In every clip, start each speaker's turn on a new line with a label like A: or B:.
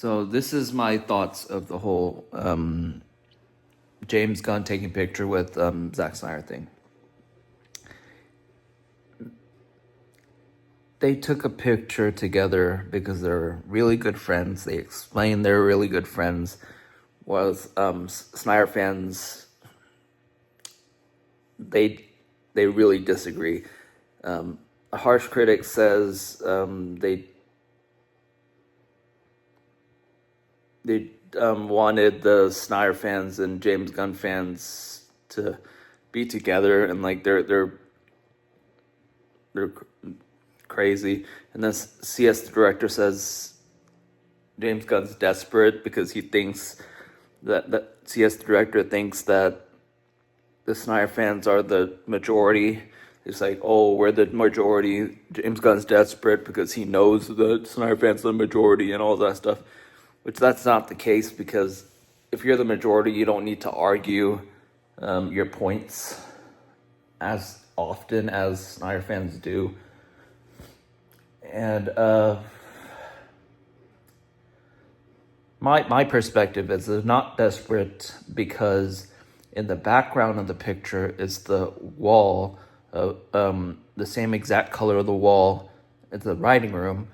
A: So this is my thoughts of the whole James Gunn taking picture with Zack Snyder thing. They took a picture together because they're really good friends. They explained they're really good friends. Was Snyder fans, they really disagree. A harsh critic says they wanted the Snyder fans and James Gunn fans to be together, and like they're crazy. And then CS the director says James Gunn's desperate because he thinks that CS the director thinks that the Snyder fans are the majority. It's like, oh, we're the majority. James Gunn's desperate because he knows the Snyder fans are the majority and all that stuff. Which that's not the case, because if you're the majority, you don't need to argue your points as often as Snyder fans do. And my perspective is they're not desperate because in the background of the picture is the wall, the same exact color of the wall as the writing room,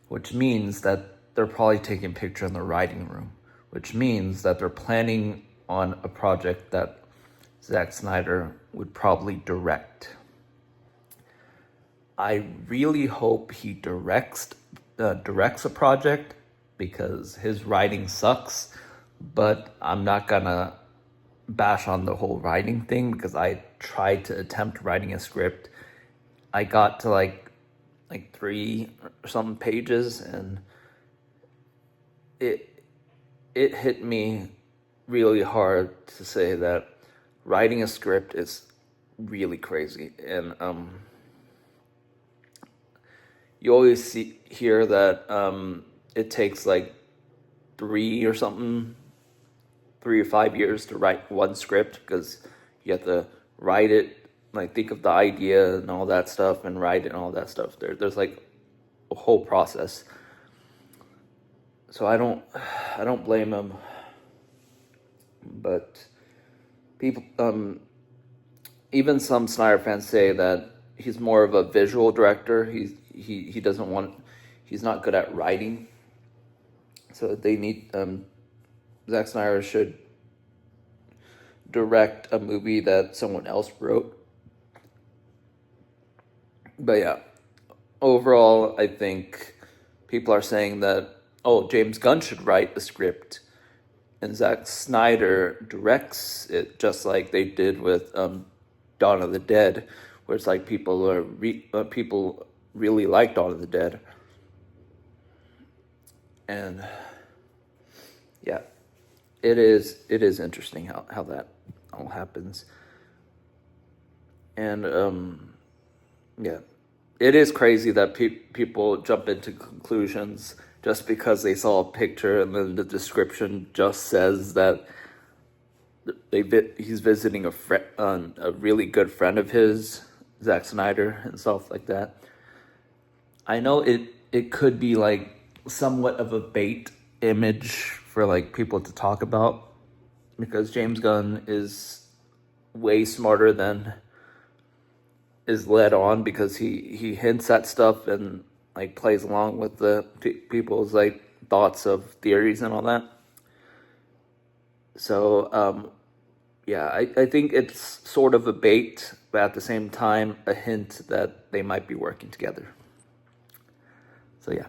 A: which means that they're probably taking a picture in the writing room, which means that they're planning on a project that Zack Snyder would probably direct. I really hope he directs a project, because his writing sucks, but I'm not gonna bash on the whole writing thing because I tried to attempt writing a script. I got to like 3 or some pages, and it hit me really hard to say that writing a script is really crazy. And you always hear that it takes like 3 or 5 years to write one script, because you have to write it, like think of the idea and all that stuff and write it and all that stuff. There's like a whole process. So I don't blame him, but people, even some Snyder fans say that he's more of a visual director. He doesn't want, he's not good at writing. So they need, Zack Snyder should direct a movie that someone else wrote. But yeah, overall, I think people are saying that, oh, James Gunn should write the script and Zack Snyder directs it, just like they did with Dawn of the Dead, where it's like people really like Dawn of the Dead. And yeah, it is interesting how that all happens. And yeah, it is crazy that people jump into conclusions just because they saw a picture and then the description just says that he's visiting a really good friend of his, Zack Snyder, and stuff like that. I know it could be like somewhat of a bait image for like people to talk about, because James Gunn is way smarter than is led on, because he hints at stuff and like plays along with the people's like thoughts of theories and all that. So yeah, I think it's sort of a bait, but at the same time a hint that they might be working together. So yeah.